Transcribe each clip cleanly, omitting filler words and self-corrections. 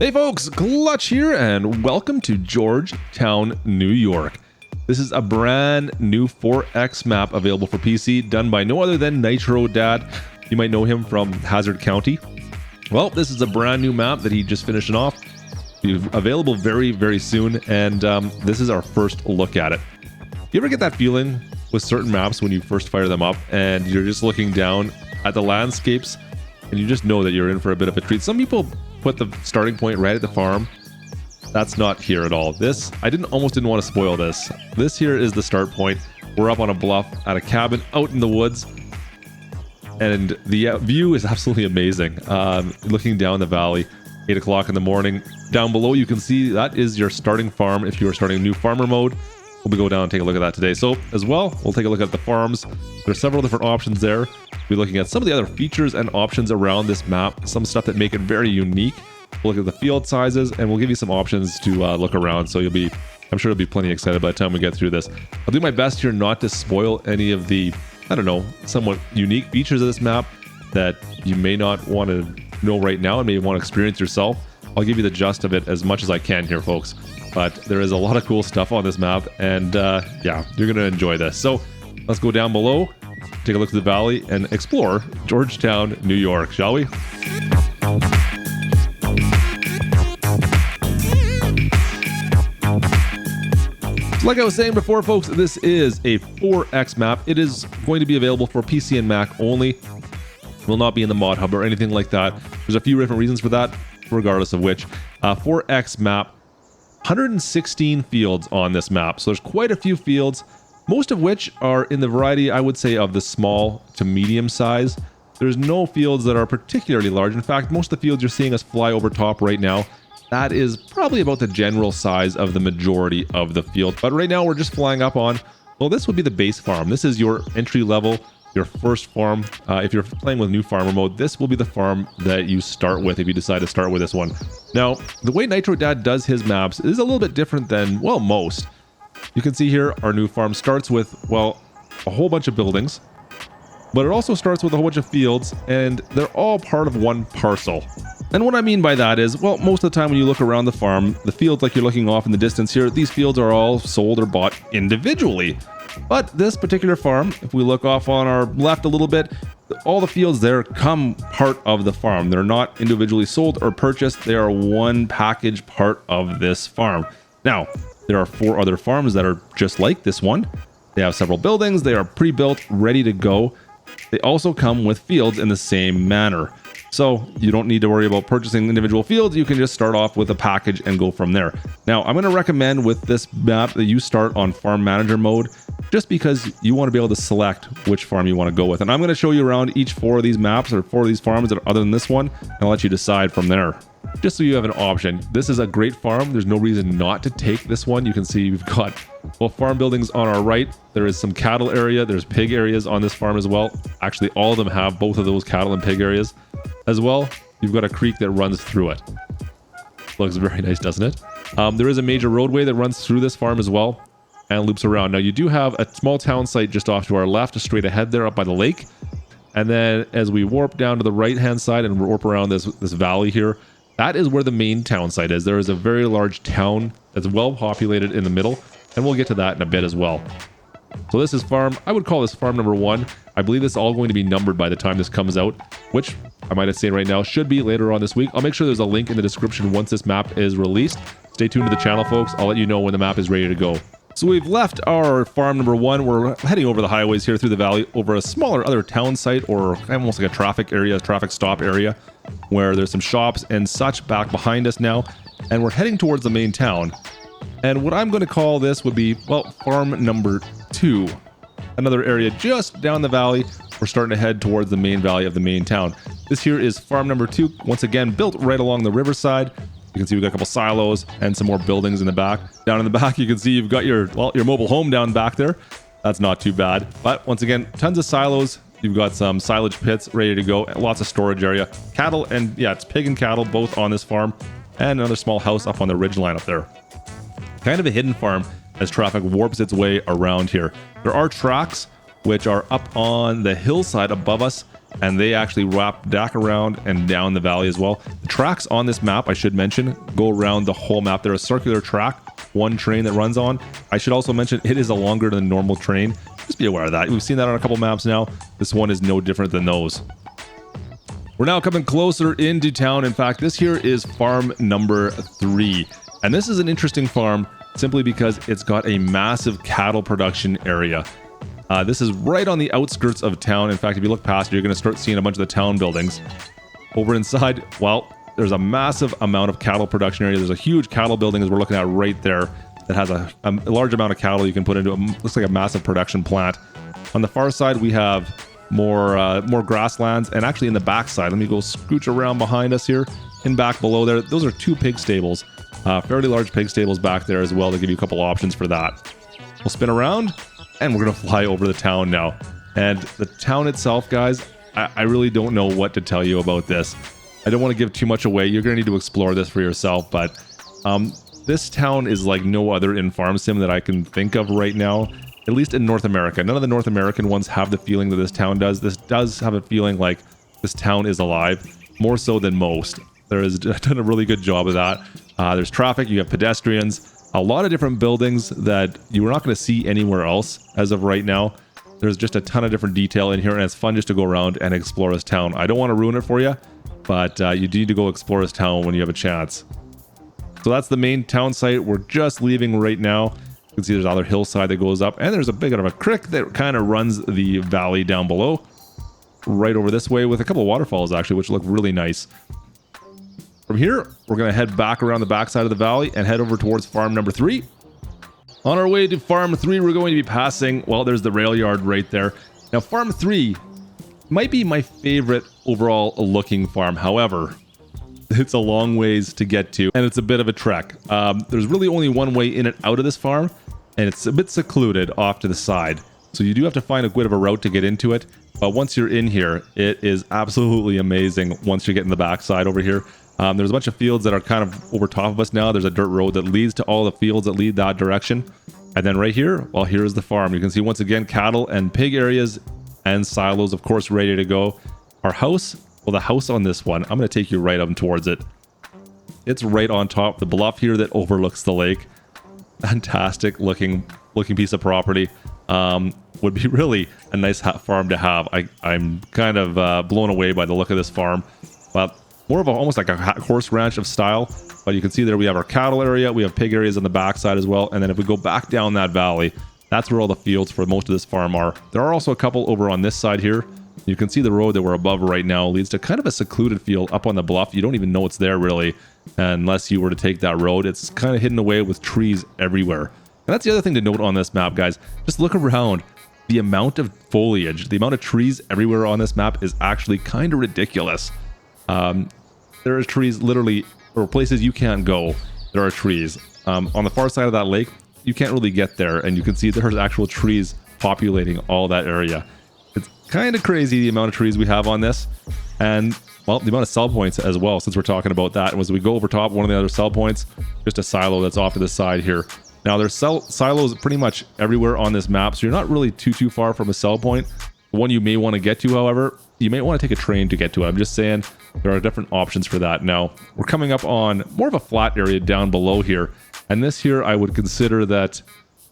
Hey folks, Klutch here and welcome to Georgetown, New York. This is a brand new 4X map available for PC, done by no other than Nitro Dad. You might know him from Hazard County. Well, this is a brand new map that he just finished off. It's available very soon, and this is our first look at it. You ever get that feeling with certain maps when you first fire them up and you're just looking down at the landscapes and you just know that you're in for a bit of a treat? Some people put the starting point right at the farm. That's not here at all. This, I almost didn't want to spoil this. This here is the start point. We're up on a bluff at a cabin out in the woods, and the view is absolutely amazing. Looking down the valley, 8 o'clock in the morning. Down below you can see that is your starting farm if you are starting new farmer mode. We'll go down and take a look at that today. So as well, we'll take a look at the farms. There's several different options there. We'll be looking at some of the other features and options around this map, some stuff that make it very unique. We'll look at the field sizes, and we'll give you some options to look around. So I'm sure you'll be plenty excited by the time we get through this. I'll do my best here not to spoil any of the, somewhat unique features of this map that you may not want to know right now and may want to experience yourself. I'll give you the gist of it as much as I can here, folks. But there is a lot of cool stuff on this map, and yeah, you're going to enjoy this. So let's go down below, take a look at the valley, and explore Georgetown, New York, shall we? Like I was saying before, folks, this is a 4X map. It is going to be available for PC and Mac only. Will not be in the mod hub or anything like that. There's a few different reasons for that, regardless of which. 4X map, 116 fields on this map. So there's quite a few fields, most of which are in the variety, I would say, of the small to medium size. There's no fields that are particularly large. In fact, most of the fields you're seeing us fly over top right now, that is probably about the general size of the majority of the field. But right now we're just flying up on, well, this would be the base farm. This is your entry level, your first farm. If you're playing with new farmer mode, this will be the farm that you start with if you decide to start with this one. Now, the way Nitro Dad does his maps is a little bit different than, well, most. You can see here our new farm starts with, well, a whole bunch of buildings, but it also starts with a whole bunch of fields, and they're all part of one parcel. And what I mean by that is, well, most of the time when you look around the farm, the fields like you're looking off in the distance here, these fields are all sold or bought individually. But this particular farm, if we look off on our left a little bit, all the fields there come part of the farm. They're not individually sold or purchased. They are one package part of this farm. Now, there are 4 other farms that are just like this one. They have several buildings. They are pre-built, ready to go. They also come with fields in the same manner. So you don't need to worry about purchasing individual fields. You can just start off with a package and go from there. Now, I'm going to recommend with this map that you start on farm manager mode, just because you want to be able to select which farm you want to go with. And I'm going to show you around each 4 of these maps or 4 of these farms that are other than this one, and I'll let you decide from there. Just so you have an option. This is a great farm. There's no reason not to take this one. You can see we've got, well, farm buildings on our right. There is some cattle area. There's pig areas on this farm as well. Actually, all of them have both of those cattle and pig areas. As well, you've got a creek that runs through it. Looks very nice, doesn't it? There is a major roadway that runs through this farm as well and loops around. Now, you do have a small town site just off to our left, straight ahead there up by the lake. And then as we warp down to the right-hand side and warp around this valley here, that is where the main town site is. There is a very large town that's well populated in the middle, and we'll get to that in a bit as well. So this is farm, I would call this farm number 1. I believe this is all going to be numbered by the time this comes out, which I might say right now should be later on this week. I'll make sure there's a link in the description once this map is released. Stay tuned to the channel, folks. I'll let you know when the map is ready to go. So we've left our farm number 1. We're heading over the highways here through the valley over a smaller other town site, or almost like a traffic area, traffic stop area, where there's some shops and such back behind us now. And we're heading towards the main town. And what I'm going to call this would be, well, farm number 2. Another area just down the valley. We're starting to head towards the main valley of the main town. This here is farm number 2, once again built right along the riverside. You can see we've got a couple silos and some more buildings in the back. Down in the back, you can see you've got your mobile home down back there. That's not too bad. But once again, tons of silos. You've got some silage pits ready to go, and lots of storage area. Cattle, and yeah, it's pig and cattle both on this farm, and another small house up on the ridge line up there. Kind of a hidden farm as traffic warps its way around here. There are tracks which are up on the hillside above us, and they actually wrap back around and down the valley as well. The tracks on this map, I should mention, go around the whole map. They're a circular track, one train that runs on. I should also mention it is a longer than normal train. Just be aware of that. We've seen that on a couple maps now. This one is no different than those. We're now coming closer into town. In fact, this here is farm number 3. And this is an interesting farm simply because it's got a massive cattle production area. This is right on the outskirts of town. In fact, if you look past it, you're going to start seeing a bunch of the town buildings. Over inside, well, there's a massive amount of cattle production area. There's a huge cattle building as we're looking at right there that has a large amount of cattle you can put into it. Looks like a massive production plant. On the far side, we have more grasslands, and actually in the back side, let me go scooch around behind us here. In back below there, those are 2 pig stables. Fairly large pig stables back there as well to give you a couple options for that. We'll spin around, and we're going to fly over the town now. And the town itself, guys, I really don't know what to tell you about this. I don't want to give too much away. You're going to need to explore this for yourself, but this town is like no other in Farm Sim that I can think of right now, at least in North America. None of the North American ones have the feeling that this town does. This does have a feeling like this town is alive, more so than most. There is done a really good job of that. There's traffic, you have pedestrians, a lot of different buildings that you are not going to see anywhere else as of right now. There's just a ton of different detail in here, and it's fun just to go around and explore this town. I don't want to ruin it for you, but you need to go explore this town when you have a chance. So that's the main town site. We're just leaving right now. You can see there's another hillside that goes up, and there's a bit of a creek that kind of runs the valley down below. Right over this way with a couple of waterfalls actually, which look really nice. From here, we're going to head back around the backside of the valley and head over towards farm number 3. On our way to farm 3, we're going to be passing, well, there's the rail yard right there. Now, farm 3 might be my favorite overall looking farm. However, it's a long ways to get to, and it's a bit of a trek. There's really only one way in and out of this farm, and it's a bit secluded off to the side. So you do have to find a bit of a route to get into it. But once you're in here, it is absolutely amazing once you get in the backside over here. There's a bunch of fields that are kind of over top of us now. There's a dirt road that leads to all the fields that lead that direction. And then right here, well, here's the farm. You can see once again, cattle and pig areas and silos, of course, ready to go. Our house, well, the house on this one, I'm going to take you right up towards it. It's right on top of the bluff here that overlooks the lake. Fantastic looking piece of property. Would be really a nice farm to have. I'm kind of blown away by the look of this farm. But more of almost like a horse ranch of style. But you can see there we have our cattle area, we have pig areas on the backside as well, and then if we go back down that valley, that's where all the fields for most of this farm are. There are also a couple over on this side here. You can see the road that we're above right now leads to kind of a secluded field up on the bluff. You don't even know it's there really, unless you were to take that road. It's kind of hidden away with trees everywhere. And that's the other thing to note on this map, guys. Just look around. The amount of foliage, the amount of trees everywhere on this map is actually kind of ridiculous. There are trees literally, or places you can't go, there are trees. On the far side of that lake, you can't really get there, and you can see there's actual trees populating all that area. It's kind of crazy the amount of trees we have on this, and well, the amount of sell points as well, since we're talking about that. And as we go over top, one of the other sell points, just a silo that's off to the side here. Now there's silos pretty much everywhere on this map, so you're not really too far from a sell point. One you may want to get to, however, you may want to take a train to get to it. I'm just saying there are different options for that. Now, we're coming up on more of a flat area down below here. And this here, I would consider that,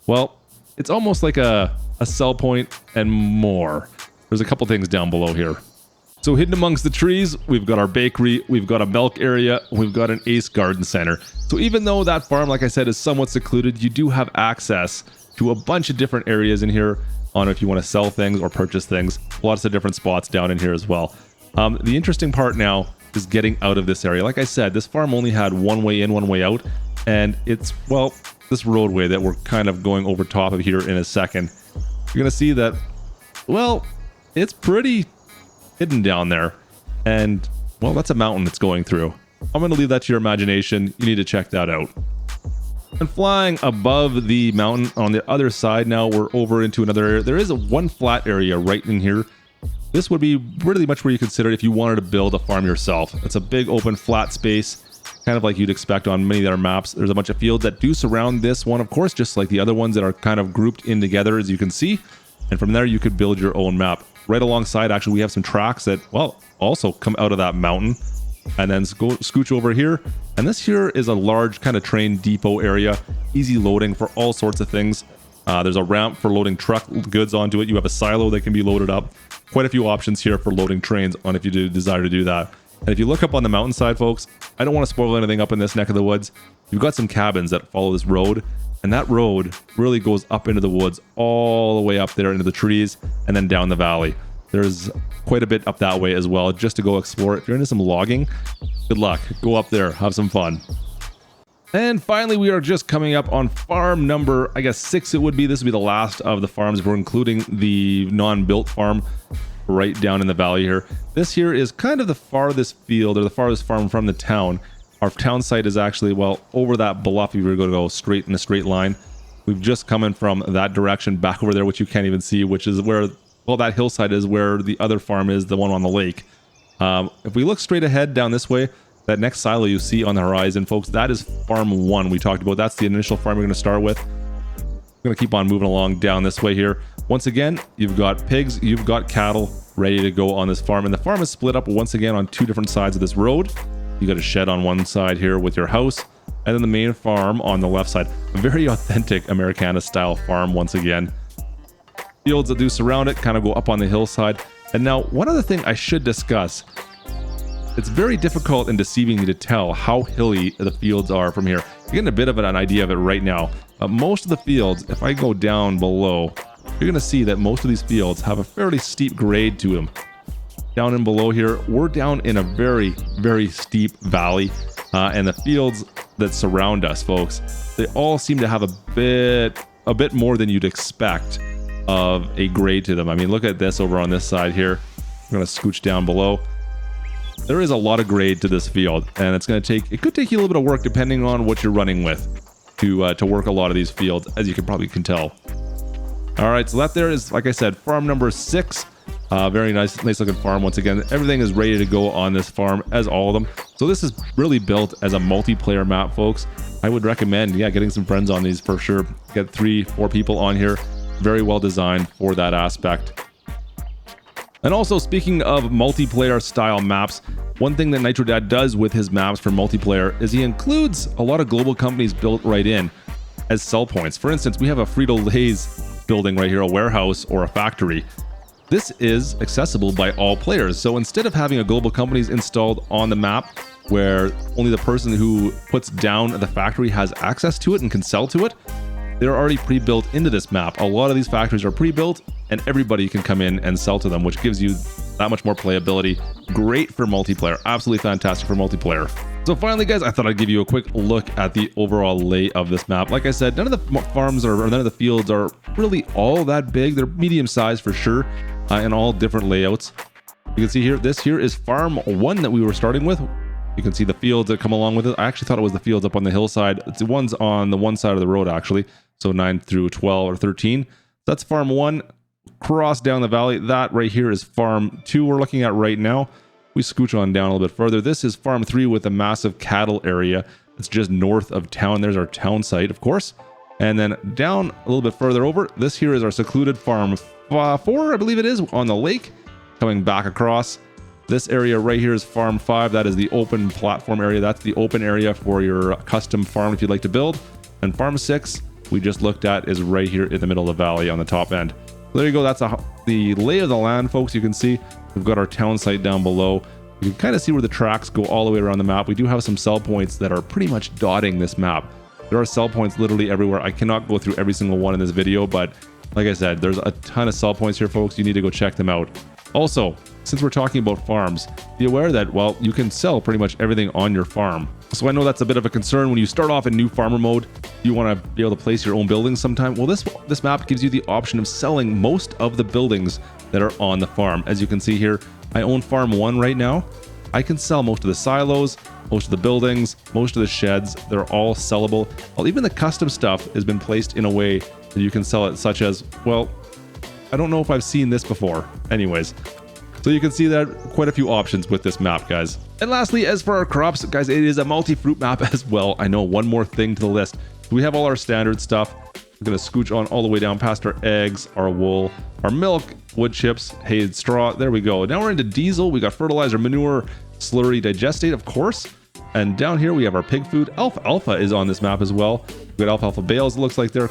well, it's almost like a sell point and more. There's a couple things down below here. So hidden amongst the trees, we've got our bakery, we've got a milk area, we've got an Ace Garden Center. So even though that farm, like I said, is somewhat secluded, you do have access to a bunch of different areas in here on if you want to sell things or purchase things. Lots of different spots down in here as well. The interesting part now is getting out of this area. Like I said, this farm only had one way in, one way out. And it's, well, this roadway that we're kind of going over top of here in a second. You're going to see that, well, it's pretty hidden down there. And, well, that's a mountain it's going through. I'm going to leave that to your imagination. You need to check that out. And flying above the mountain on the other side, now we're over into another area. There is one flat area right in here. This would be really much where you consider it if you wanted to build a farm yourself. It's a big open flat space, kind of like you'd expect on many other maps. There's a bunch of fields that do surround this one, of course, just like the other ones that are kind of grouped in together, as you can see. And from there, you could build your own map. right alongside, actually, we have some tracks that, well, also come out of that mountain. And then go scooch over here. And this here is a large kind of train depot area. Easy loading for all sorts of things. There's a ramp for loading truck goods onto it. You have a silo that can be loaded up. Quite a few options here for loading trains on if you do desire to do that. And if you look up on the mountainside, folks, I don't want to spoil anything up in this neck of the woods. You've got some cabins that follow this road. And that road really goes up into the woods, all the way up there into the trees, and then down the valley. There's quite a bit up that way as well, just to go explore it. If you're into some logging, good luck. Go up there, have some fun. And finally, we are just coming up on farm number, I guess 6 it would be. This would be the last of the farms. We're including the non-built farm right down in the valley here. This here is kind of the farthest field, or the farthest farm from the town. Our town site is actually, well, over that bluff. If we were going to go straight in a straight line. We've just come in from that direction back over there, which you can't even see, which is where, well, that hillside is where the other farm is, the one on the lake. If we look straight ahead down this way, that next silo you see on the horizon, folks, that is farm 1 we talked about. That's the initial farm we're going to start with. We're going to keep on moving along down this way here. Once again, you've got pigs, you've got cattle ready to go on this farm. And the farm is split up once again on 2 different sides of this road. You got a shed on one side here with your house, and then the main farm on the left side. A very authentic Americana style farm once again. Fields that do surround it kind of go up on the hillside. And now, one other thing I should discuss. It's very difficult and deceiving to tell how hilly the fields are from here. You're getting a bit of an idea of it right now. Most of the fields, if I go down below, you're going to see that most of these fields have a fairly steep grade to them. Down and below here, we're down in a very, very steep valley. And the fields that surround us, folks, they all seem to have a bit more than you'd expect of a grade to them. I mean, look at this over on this side here. I'm going to scooch down below. There is a lot of grade to this field, and it could take you a little bit of work depending on what you're running with to work a lot of these fields, as you probably can tell. All right, so that there is, like I said, farm number 6. Very nice looking farm. Once again, everything is ready to go on this farm, as all of them. So this is really built as a multiplayer map, folks. I would recommend, getting some friends on these for sure. Get 3-4 people on here. Very well designed for that aspect. And also, speaking of multiplayer style maps, one thing that NitroDad does with his maps for multiplayer is he includes a lot of global companies built right in as sell points. For instance, we have a Frito-Lay's building right here, a warehouse or a factory. This is accessible by all players. So instead of having a global companies installed on the map where only the person who puts down the factory has access to it and can sell to it, they're already pre-built into this map. A lot of these factories are pre-built and everybody can come in and sell to them, which gives you that much more playability. Great for multiplayer. Absolutely fantastic for multiplayer. So finally, guys, I thought I'd give you a quick look at the overall lay of this map. Like I said, none of the farms or none of the fields are really all that big. They're medium sized for sure, in all different layouts. You can see here, this here is farm 1 that we were starting with. You can see the fields that come along with it. I actually thought it was the fields up on the hillside. It's the ones on the one side of the road, actually. So 9 through 12 or 13. That's farm 1. Cross down the valley. That right here is farm 2 we're looking at right now. We scooch on down a little bit further. This is farm 3 with a massive cattle area. It's just north of town. There's our town site, of course. And then down a little bit further over, this here is our secluded farm 4, I believe it is, on the lake. Coming back across. This area right here is farm 5. That is the open platform area. That's the open area for your custom farm if you'd like to build. And farm 6, we just looked at, is right here in the middle of the valley on the top end. So there you go. That's the lay of the land, folks. You can see we've got our town site down below. You can kind of see where the tracks go all the way around the map. We do have some sell points that are pretty much dotting this map. There are sell points literally everywhere. I cannot go through every single one in this video, but like I said, there's a ton of sell points here, folks. You need to go check them out. Also, since we're talking about farms, be aware that, well, you can sell pretty much everything on your farm. So I know that's a bit of a concern when you start off in new farmer mode. You want to be able to place your own buildings sometime. Well, this map gives you the option of selling most of the buildings that are on the farm. As you can see here, I own farm 1 right now. I can sell most of the silos, most of the buildings, most of the sheds. They're all sellable. Well, even the custom stuff has been placed in a way that you can sell it, such as, well, I don't know if I've seen this before. Anyways, so you can see that quite a few options with this map, guys. And lastly, as for our crops, guys, it is a multi-fruit map as well. I know, one more thing to the list. We have all our standard stuff. We're going to scooch on all the way down past our eggs, our wool, our milk, wood chips, hay, straw. There we go. Now we're into diesel. We got fertilizer, manure, slurry, digestate, of course. And down here we have our pig food. Alfalfa is on this map as well. We got alfalfa bales, it looks like they're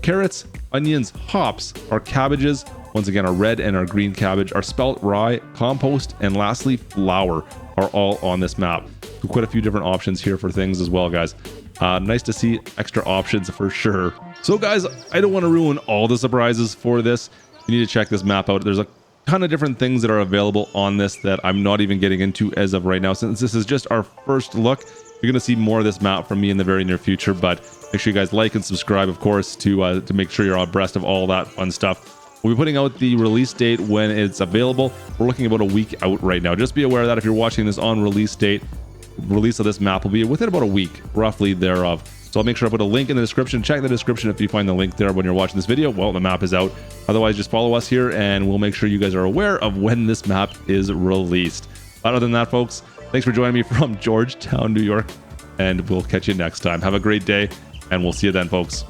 carrots, onions, hops, our cabbages, once again our red and our green cabbage, our spelt, rye, compost, and lastly flour are all on this map. So quite a few different options here for things as well, guys. Nice to see extra options for sure. So guys, I don't want to ruin all the surprises for this. You need to check this map out. There's a ton of different things that are available on this that I'm not even getting into as of right now. Since this is just our first look, you're going to see more of this map from me in the very near future, but make sure you guys like and subscribe, of course, to make sure you're abreast of all that fun stuff. We'll be putting out the release date when it's available. We're looking about a week out right now. Just be aware that if you're watching this on release date, release of this map will be within about a week, roughly thereof. So I'll make sure I put a link in the description. Check the description if you find the link there when you're watching this video. Well, the map is out. Otherwise, just follow us here and we'll make sure you guys are aware of when this map is released. Other than that, folks, thanks for joining me from Georgetown, New York, and we'll catch you next time. Have a great day, and we'll see you then, folks.